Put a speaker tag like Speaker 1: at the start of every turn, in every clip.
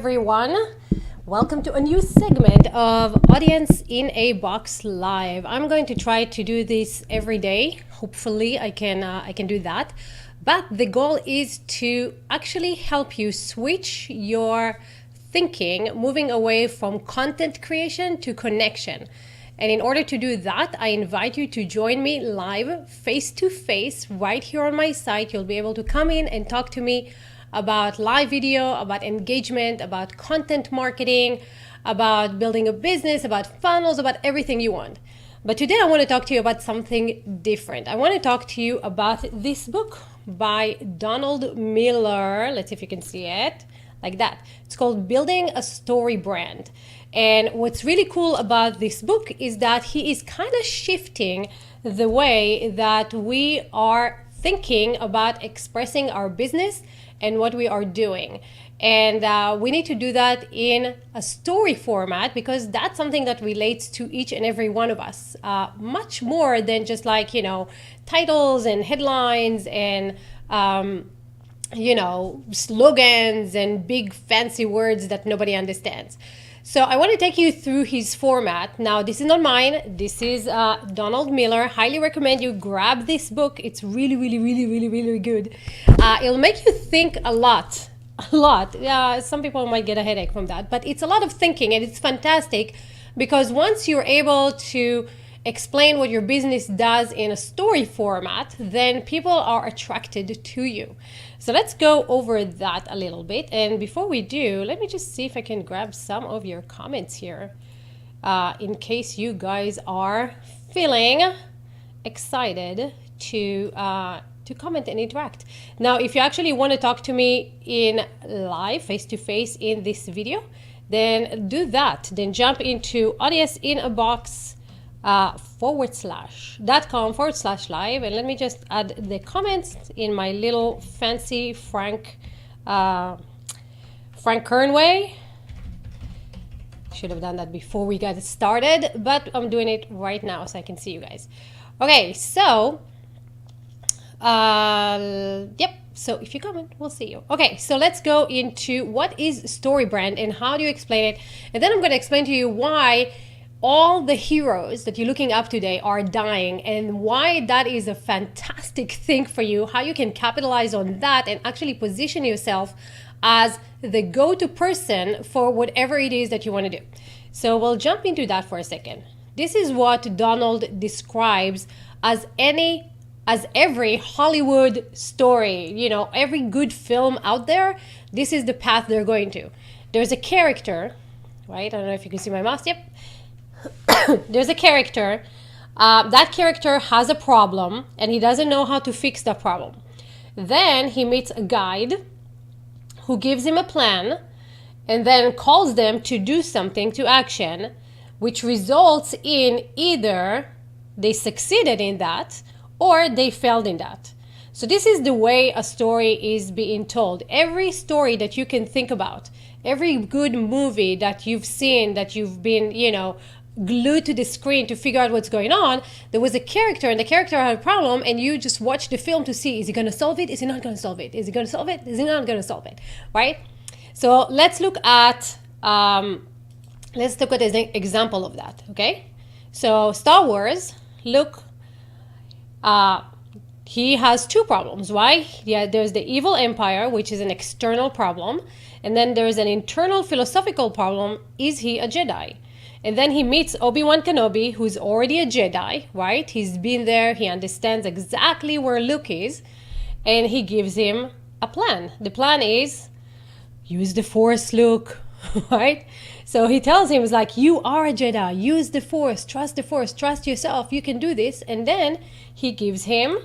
Speaker 1: everyone. Welcome to a new segment of Audience in a Box Live. I'm going to try to do this every day. Hopefully I can do that. But the goal is to actually help you switch your thinking, moving away from content creation to connection. And in order to do that, I invite you to join me live, face to face, right here on my site. You'll be able to come in and talk to me about live video, about engagement, about content marketing, about building a business, about funnels, about everything you want. But today I want to talk to you about something different. I want to talk to you about this book by Donald Miller. Let's see if you can see it like that. It's called Building a Story Brand. And what's really cool about this book is that he is kind of shifting the way that we are thinking about expressing our business and what we are doing. And we need to do that in a story format because that's something that relates to each and every one of us, much more than just like, titles and headlines and, slogans and big fancy words that nobody understands. So I want to take you through his format. Now, this is not mine. This is Donald Miller. Highly recommend you grab this book. It's really, really, really, really, really good. It'll make you think a lot. Some people might get a headache from that, but it's a lot of thinking and it's fantastic because once you're able to explain what your business does in a story format, then people are attracted to you. So let's go over that a little bit. And before we do, let me just see if I can grab some of your comments here in case you guys are feeling excited to comment and interact. Now, if you actually want to talk to me in live, face-to-face in this video, then do that. Then jump into audience.in-a-box .com/live, and let me just add the comments in my little fancy Frank Kern way. Should have done that before we got started, but I'm doing it right now so I can see you guys. Okay, so so if you comment, we'll see you. Okay, so let's go into what is story brand and how do you explain it, and then I'm going to explain to you why all the heroes that you're looking up today are dying and why that is a fantastic thing for you, how you can capitalize on that and actually position yourself as the go-to person for whatever it is that you want to do. So we'll jump into that for a second. This is what Donald describes as every Hollywood story, every good film out there. This is the path they're going to. There's a character, right? I don't know if you can see my mouse. Yep. There's a character. That character has a problem and he doesn't know how to fix that problem. Then he meets a guide who gives him a plan and then calls them to do something, to action, which results in either they succeeded in that or they failed in that. So this is the way a story is being told. Every story that you can think about, every good movie that you've seen, that you've been, glued to the screen to figure out what's going on, there was a character and the character had a problem and you just watch the film to see, is he going to solve it? Is he not going to solve it? Is he going to solve it? Is he not going to solve it? Right? So let's look at an example of that. Okay? So Star Wars, look, he has two problems. Why? Yeah, there's the evil empire, which is an external problem, and then there's an internal philosophical problem. Is he a Jedi? And then he meets Obi-Wan Kenobi, who's already a Jedi, right? He's been there. He understands exactly where Luke is. And he gives him a plan. The plan is, use the Force, Luke, right? So he tells him, it's like, you are a Jedi. Use the Force. Trust yourself. You can do this. And then he gives him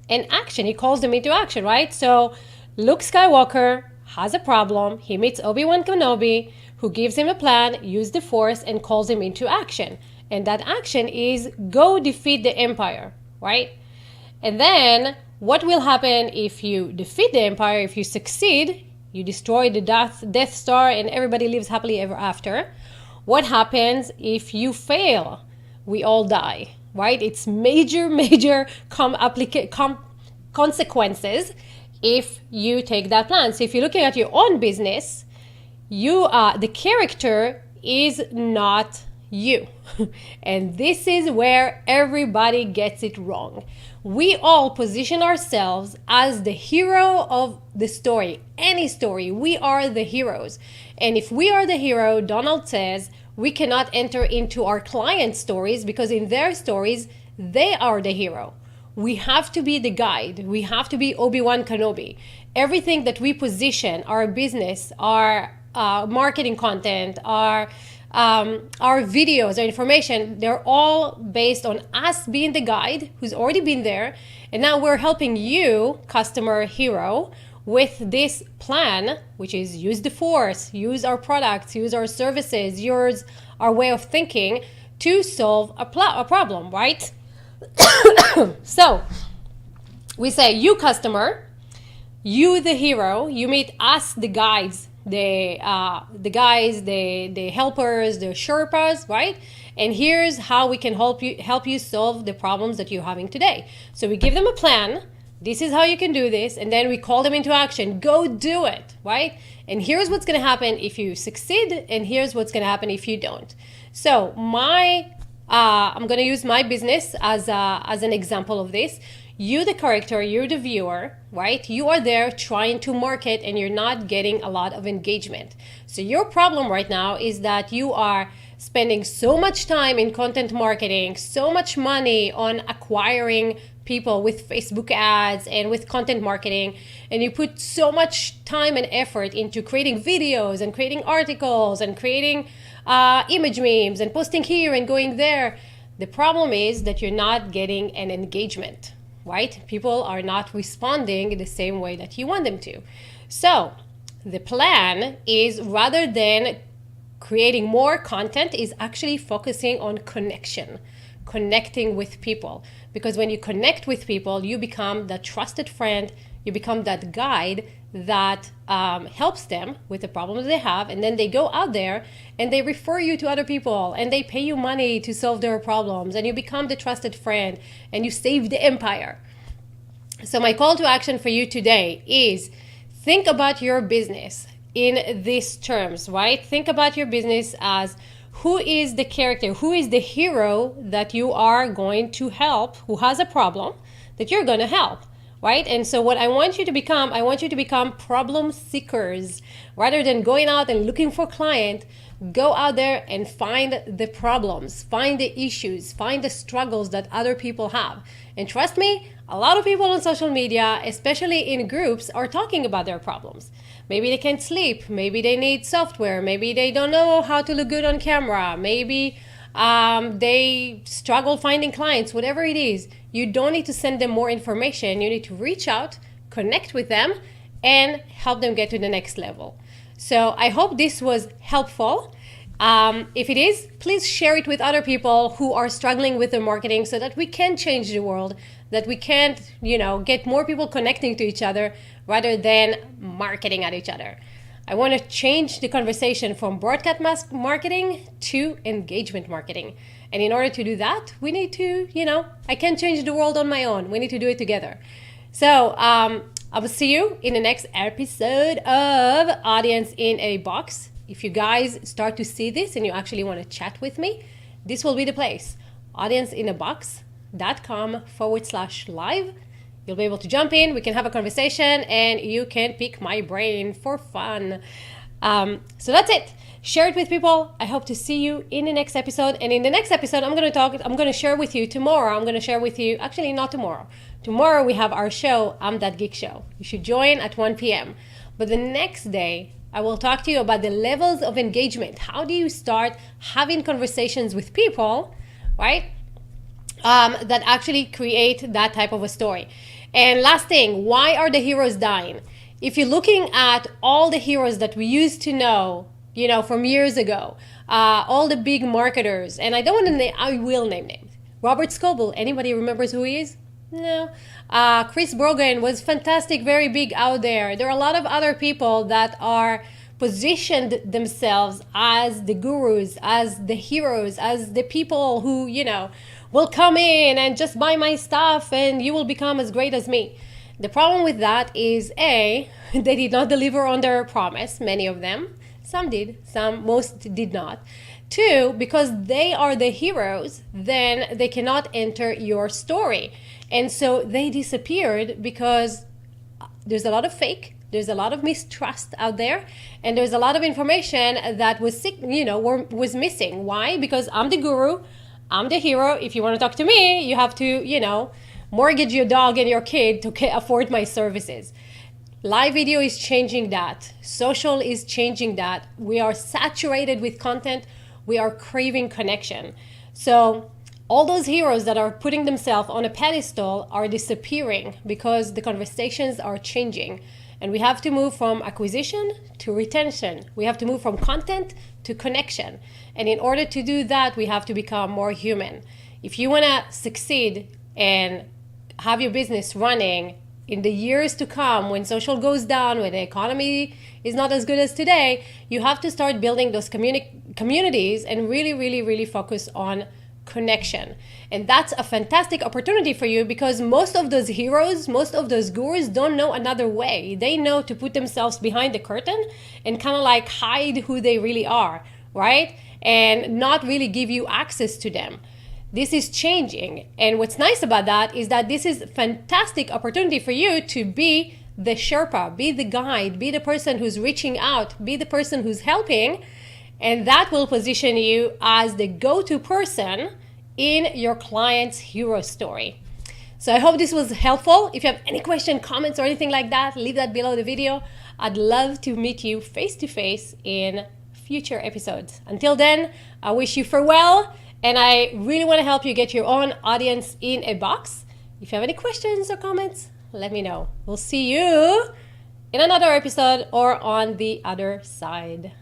Speaker 1: an action. He calls them into action, right? So Luke Skywalker has a problem. He meets Obi-Wan Kenobi, who gives him a plan, use the Force, and calls him into action. And that action is go defeat the Empire, right? And then what will happen if you defeat the Empire? If you succeed, you destroy the Death Star and everybody lives happily ever after. What happens if you fail? We all die, right? It's major consequences if you take that plan. So if you're looking at your own business, The character is not you. And this is where everybody gets it wrong. We all position ourselves as the hero of the story. Any story, we are the heroes. And if we are the hero, Donald says, we cannot enter into our clients' stories because in their stories, they are the hero. We have to be the guide. We have to be Obi-Wan Kenobi. Everything that we position, our business, our marketing content, our videos, our information, they're all based on us being the guide who's already been there. And now we're helping you, customer hero, with this plan, which is use the force, use our products, use our services, use our way of thinking to solve a problem, right? So we say, you customer, you the hero, you meet us the guides, the helpers, the Sherpas, right? And here's how we can help you solve the problems that you're having today. So we give them a plan. This is how you can do this, and then we call them into action. Go do it, right? And here's what's going to happen if you succeed, and here's what's going to happen if you don't. So I'm going to use my business as an example of this. You, the character, you're the viewer, right? You are there trying to market, and you're not getting a lot of engagement. So your problem right now is that you are spending so much time in content marketing, so much money on acquiring people with Facebook ads and with content marketing, and you put so much time and effort into creating videos and creating articles and creating image memes and posting here and going there. The problem is that you're not getting an engagement, right? People are not responding the same way that you want them to. So the plan is, rather than creating more content, is actually focusing on connecting with people. Because when you connect with people, you become that trusted friend, you become that guide that helps them with the problems they have, and then they go out there and they refer you to other people and they pay you money to solve their problems, and you become the trusted friend and you save the empire. So my call to action for you today is, think about your business in these terms, right? Think about your business as, who is the character, who is the hero that you are going to help, who has a problem that you're going to help, right? And so what I want you to become problem seekers. Rather than going out and looking for client, go out there and find the problems, find the issues, find the struggles that other people have. And trust me, a lot of people on social media, especially in groups, are talking about their problems. Maybe they can't sleep, maybe they need software, maybe they don't know how to look good on camera, maybe they struggle finding clients, whatever it is. You don't need to send them more information. You need to reach out, connect with them, and help them get to the next level. So I hope this was helpful. If it is, please share it with other people who are struggling with their marketing, so that we can change the world, that we can, get more people connecting to each other rather than marketing at each other. I want to change the conversation from broadcast marketing to engagement marketing. And in order to do that, we need to, I can't change the world on my own. We need to do it together. So I will see you in the next episode of Audience in a Box. If you guys start to see this and you actually want to chat with me, this will be the place. audienceinabox.com/live. You'll be able to jump in, we can have a conversation, and you can pick my brain for fun. So that's it. Share it with people. I hope to see you in the next episode. And in the next episode, I'm going to share with you tomorrow. Actually not tomorrow. Tomorrow we have our show, I'm That Geek Show. You should join at 1 p.m. But the next day, I will talk to you about the levels of engagement. How do you start having conversations with people, right? That actually create that type of a story. And last thing, why are the heroes dying? If you're looking at all the heroes that we used to know, from years ago, all the big marketers, and I don't want to name, I will name names. Robert Scoble, anybody remembers who he is? No. Chris Brogan was fantastic, very big out there. There are a lot of other people that are positioned themselves as the gurus, as the heroes, as the people who, will come in and just buy my stuff and you will become as great as me. The problem with that is, A, they did not deliver on their promise, many of them. Some did, most did not. Two, because they are the heroes, then they cannot enter your story. And so they disappeared because there's a lot of fake, there's a lot of mistrust out there, and there's a lot of information that was missing. Why? Because I'm the guru, I'm the hero. If you want to talk to me, you have to, mortgage your dog and your kid to afford my services. Live video is changing that. Social is changing that. We are saturated with content. We are craving connection. So all those heroes that are putting themselves on a pedestal are disappearing because the conversations are changing. And we have to move from acquisition to retention. We have to move from content to connection. And in order to do that, we have to become more human. If you want to succeed and have your business running in the years to come, when social goes down, when the economy is not as good as today, you have to start building those communities and really focus on connection. And that's a fantastic opportunity for you because most of those heroes, most of those gurus don't know another way. They know to put themselves behind the curtain and kind of like hide who they really are, right? And not really give you access to them. This is changing. And what's nice about that is that this is a fantastic opportunity for you to be the Sherpa, be the guide, be the person who's reaching out, be the person who's helping. And that will position you as the go-to person in your client's hero story. So I hope this was helpful. If you have any question, comments, or anything like that, leave that below the video. I'd love to meet you face-to-face in future episodes. Until then, I wish you farewell. And I really want to help you get your own audience in a box. If you have any questions or comments, let me know. We'll see you in another episode or on the other side.